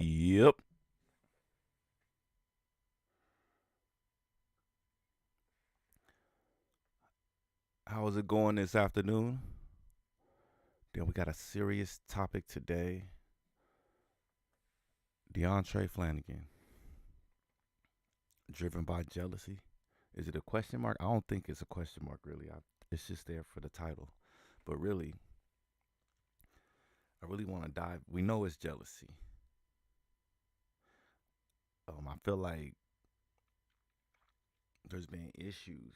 Yep. How's it going this afternoon? Then we got a serious topic today. Deontray Flanagan, driven by jealousy. Is it a question mark? I don't think it's a question mark, really. It's just there for the title. But really, I really want to dive. We know it's jealousy. I feel like there's been issues,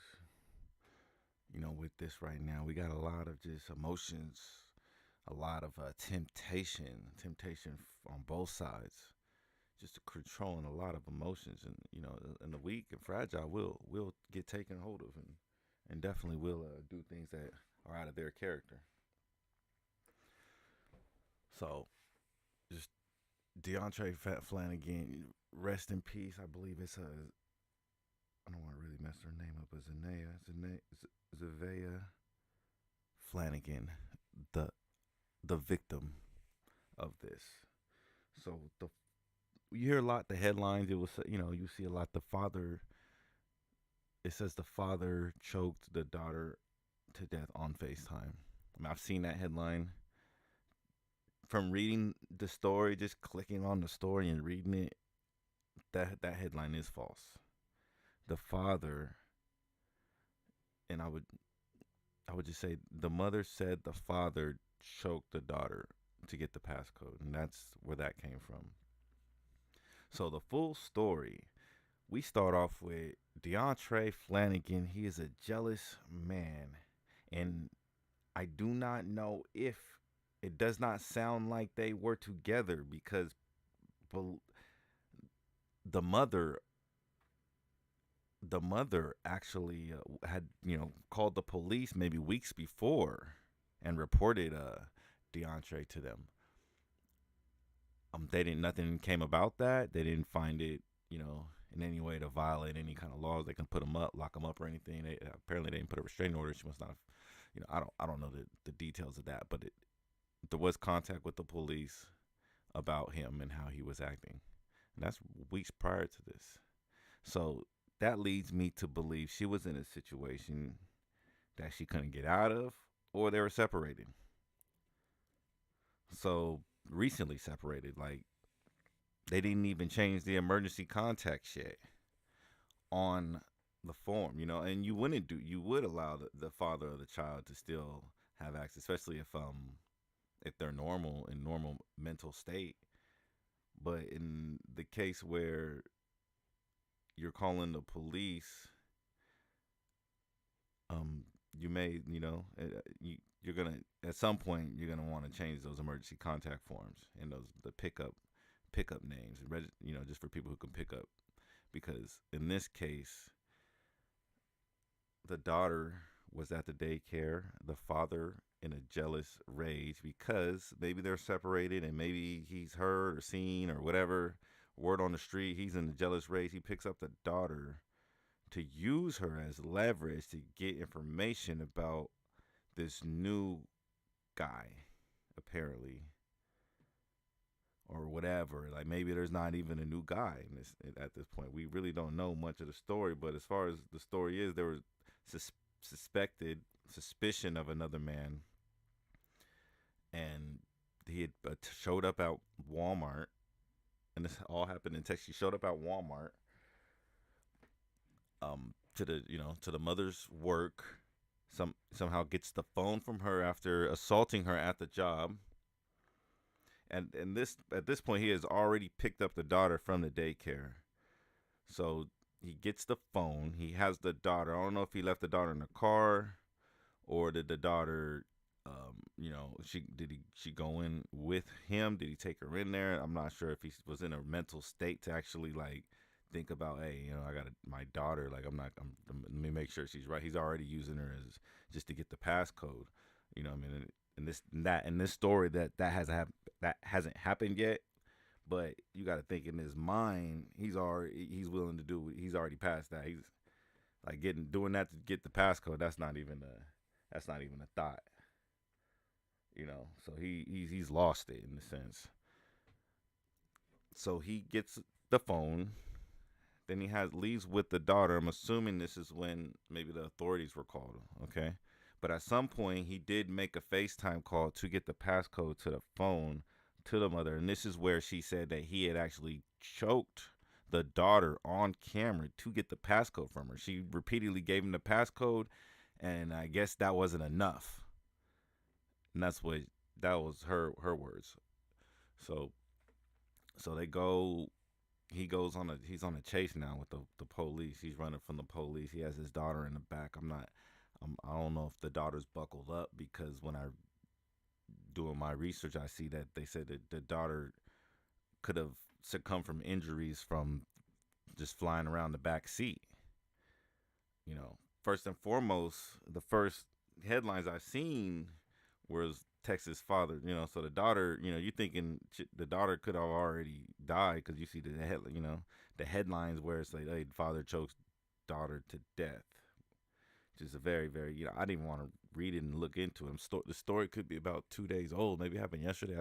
with this right now. We got a lot of just emotions, a lot of temptation on both sides, just controlling a lot of emotions, and and the weak and fragile will get taken hold of, and definitely will do things that are out of their character. So just Deontray Flanagan, rest in peace. I believe it's a. I don't want to really mess her name up. But Zavea Flanagan, the the victim of this. So the you hear a lot the headlines. It was you see a lot the father. It says the father choked the daughter to death on FaceTime. I mean, I've seen that headline from reading the story, just clicking on the story and reading it. That headline is false. The father, and I would just say the mother said the father choked the daughter to get the passcode, and that's where that came from. So the full story, we start off with Deontray Flanagan. He is a jealous man, and I do not know if it does not sound like they were together because the mother the mother actually had called the police maybe weeks before and reported Deontray to them. They didn't nothing came about that. They didn't find it in any way to violate any kind of laws. They can put him up, lock him up, or anything. Apparently they didn't put a restraining order. She must not have. I don't know the details of that, but there was contact with the police about him and how he was acting, and that's weeks prior to this. So that leads me to believe she was in a situation that she couldn't get out of, or they were separated. So recently separated, like they didn't even change the emergency contacts yet on the form, and you would allow the father of the child to still have access, especially if they're normal in normal mental state. But in the case where you're calling the police, you may, you're gonna at some point you're gonna want to change those emergency contact forms and those the pickup names, just for people who can pick up. Because in this case, the daughter was at the daycare. The father in a jealous rage because maybe they're separated and maybe he's heard or seen or whatever word on the street. He's in a jealous rage. He picks up the daughter to use her as leverage to get information about this new guy, apparently, or whatever. Like maybe there's not even a new guy in this at this point. We really don't know much of the story, but as far as the story is, there was sus- suspected suspicion of another man, and he had showed up at Walmart, and this all happened in Texas. He showed up at Walmart, to the mother's work. Somehow gets the phone from her after assaulting her at the job, and this at this point he has already picked up the daughter from the daycare. So he gets the phone. He has the daughter. I don't know if he left the daughter in the car or did the daughter, she go in with him? Did he take her in there? I'm not sure if he was in a mental state to actually like think about, hey, I got my daughter. Like let me make sure she's right. He's already using her as just to get the passcode. What I mean, in this story that hasn't happened yet. But you got to think in his mind, he's willing to do. He's already past that. He's like doing that to get the passcode. That's not even a thought. So he's lost it in a sense. So he gets the phone. Then he has leaves with the daughter. I'm assuming this is when maybe the authorities were called. Okay. But at some point, he did make a FaceTime call to get the passcode to the phone to the mother. And this is where she said that he had actually choked the daughter on camera to get the passcode from her. She repeatedly gave him the passcode, and I guess that wasn't enough. And that was her words. So so they go he's on a chase now with the police. He's running from the police. He has his daughter in the back. I don't know if the daughter's buckled up, because when I doing my research, I see that they said that the daughter could have succumbed from injuries from just flying around the back seat. You know, first and foremost, the first headlines I seen was Texas father. You know, so the daughter. You know, you thinking the daughter could have already died, because you see the headlines where it's like, hey, father chokes daughter to death, which is a very, very, I didn't even want to read it and look into it. The story could be about 2 days old. Maybe it happened yesterday.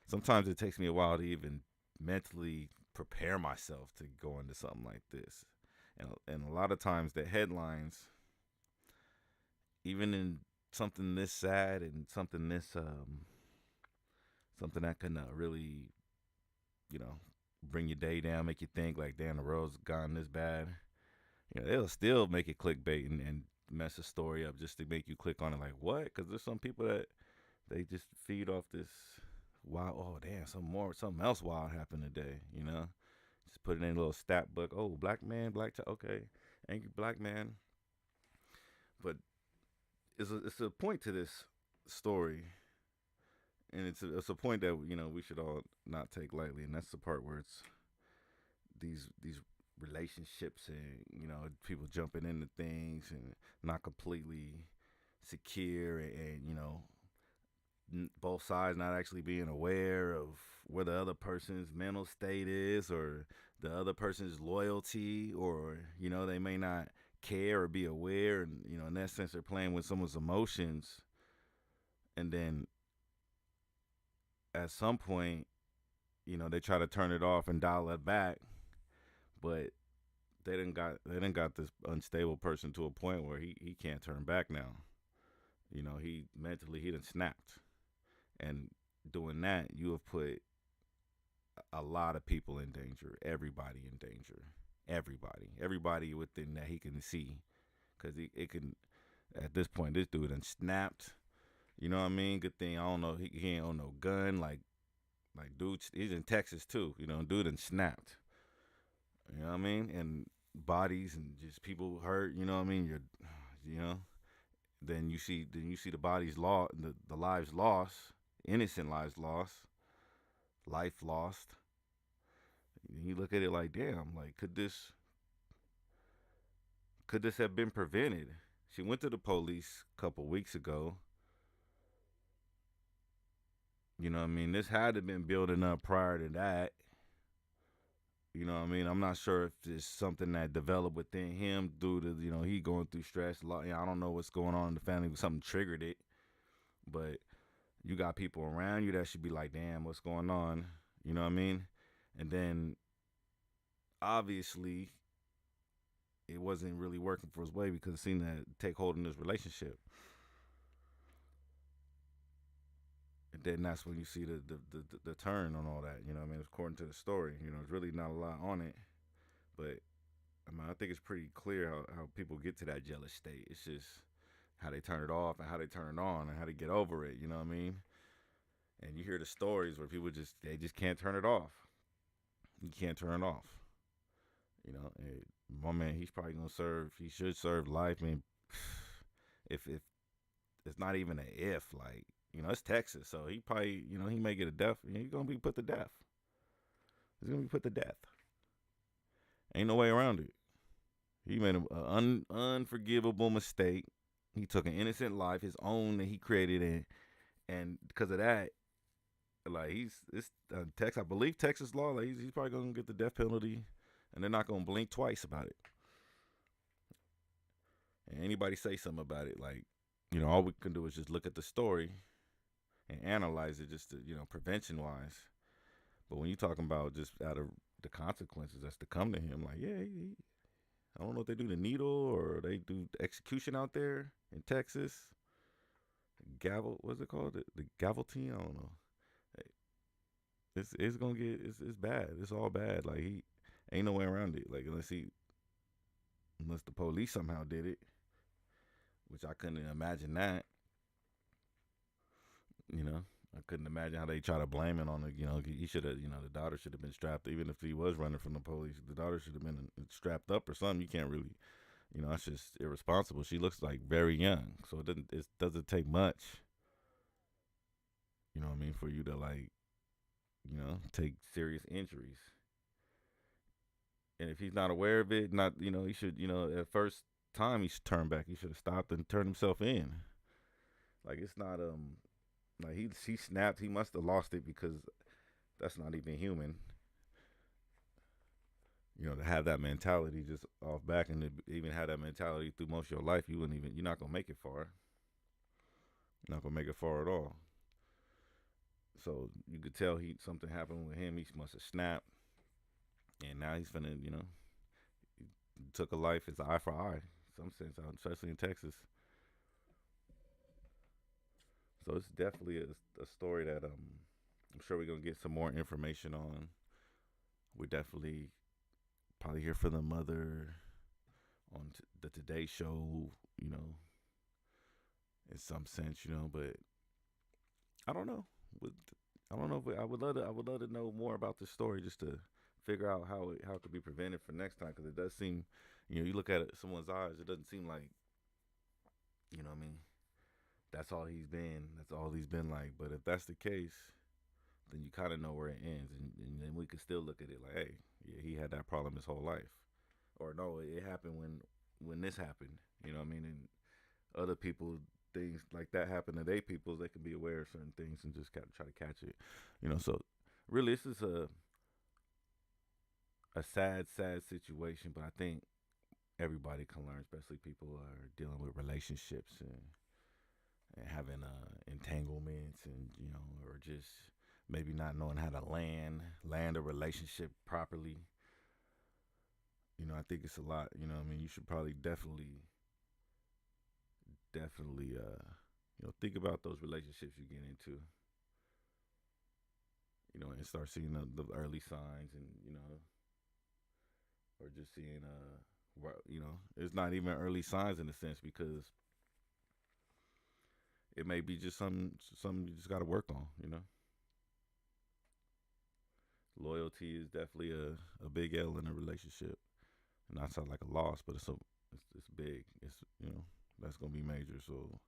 Sometimes it takes me a while to even mentally prepare myself to go into something like this. And a lot of times the headlines, even in something this sad and something that can really, you know, bring your day down, make you think like, damn, the world's gone this bad. They'll still make it clickbait and mess the story up just to make you click on it. Like, what? Because there's some people that they just feed off this. Wow, oh damn, something else wild happened today. Just put it in a little stat book. Oh, black man, black child. Okay, angry black man. But it's a point to this story, and it's a point that we should all not take lightly, and that's the part where it's these relationships, and people jumping into things and not completely secure, and both sides not actually being aware of where the other person's mental state is, or the other person's loyalty, or they may not care or be aware, and in that sense they're playing with someone's emotions, and then at some point they try to turn it off and dial it back, but they done got this unstable person to a point where he can't turn back now. He mentally he done snapped, and doing that you have put a lot of people in danger, everybody in danger, everybody within that he can see, because it can, at this point, this dude done snapped. You know what I mean? Good thing I don't know he ain't on no gun, like dude, he's in Texas too. Dude done snapped. You know what I mean? And bodies and just people hurt. You know what I mean? You know. Then you see the bodies lost, the lives lost, innocent lives lost, life lost. You look at it like, damn, like could this have been prevented? She went to the police a couple weeks ago. You know what I mean? This had to have been building up prior to that. You know what I mean? I'm not sure if it's something that developed within him due to, he going through stress. I don't know what's going on in the family. Something triggered it. But you got people around you that should be like, damn, what's going on? You know what I mean? And then, obviously, it wasn't really working for his way, because it seemed to take hold in this relationship. And then that's when you see the turn on all that. You know what I mean? According to the story. There's really not a lot on it. But I think it's pretty clear how people get to that jealous state. It's just how they turn it off and how they turn it on and how they get over it. You know what I mean? And you hear the stories where people they just can't turn it off. You can't turn it off. And my man, he's probably gonna serve. He should serve life. I mean, if it's not even an if, like it's Texas, so he probably he may get a death. He's gonna be put to death. He's gonna be put to death. Ain't no way around it. He made an unforgivable mistake. He took an innocent life, his own, that he created, and because of that, like it's Texas. I believe Texas law. Like he's probably gonna get the death penalty, and they're not gonna blink twice about it. And anybody say something about it, like all we can do is just look at the story and analyze it, just to prevention wise. But when you talking about just out of the consequences that's to come to him, like yeah, I don't know if they do the needle or they do the execution out there in Texas. Gavel, what's it called? The gaveltine? I don't know. It's gonna get it's bad. It's all bad. Like he ain't no way around it. Like unless the police somehow did it, which I couldn't imagine that. You know, I couldn't imagine how they try to blame it on the. He should have. The daughter should have been strapped. Even if he was running from the police, the daughter should have been strapped up or something. You can't really. That's just irresponsible. She looks like very young, so it doesn't take much. You know what I mean, for you to like take serious injuries. And if he's not aware of it, not he should at first time he should turn back. He should have stopped and turned himself in. Like it's not like he snapped. He must have lost it because that's not even human. To have that mentality just off back and to even have that mentality through most of your life, you're not gonna make it far. You're not gonna make it far at all. So you could tell something happened with him. He must have snapped, and now he's finna he took a life. It's eye for eye, in some sense, especially in Texas. So it's definitely a story that I'm sure we're gonna get some more information on. We definitely probably hear from the mother on the Today Show, you know, in some sense, but I don't know. I don't know if I would love to know more about this story just to figure out how it could be prevented for next time because it does seem, you look at someone's eyes, it doesn't seem like, what I mean, that's all he's been. That's all he's been like. But if that's the case, then you kind of know where it ends, and then we could still look at it like, hey, yeah, he had that problem his whole life, or no, it happened when this happened. You know what I mean? And other people, things like that happen to their peoples, they can be aware of certain things and just try to catch it. So really, this is a sad situation, but I think everybody can learn, especially people who are dealing with relationships and having entanglements and or just maybe not knowing how to land a relationship properly. I think it's a lot. I mean, you should probably definitely think about those relationships you get into. And start seeing the early signs, and or just seeing it's not even early signs in a sense because it may be just something you just got to work on. Loyalty is definitely a big L in a relationship, and not sound like a loss, but it's big. It's that's gonna be major. So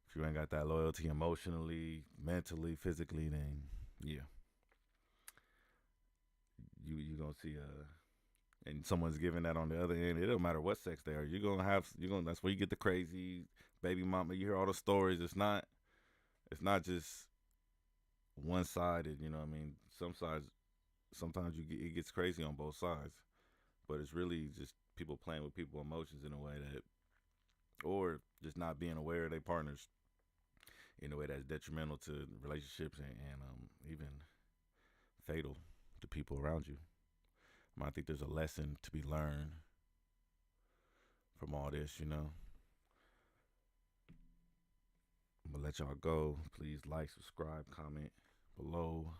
if you ain't got that loyalty emotionally, mentally, physically, then yeah, you gonna see and someone's giving that on the other end. It don't matter what sex they are. You're gonna that's where you get the crazy baby mama. You hear all the stories. It's not just one sided. You know what I mean? Some sides sometimes it gets crazy on both sides, but it's really just people playing with people's emotions in a way that, or just not being aware of their partners in a way that's detrimental to relationships and even fatal to people around you. I think there's a lesson to be learned from all this. I'm gonna let y'all go. Please like, subscribe, comment below.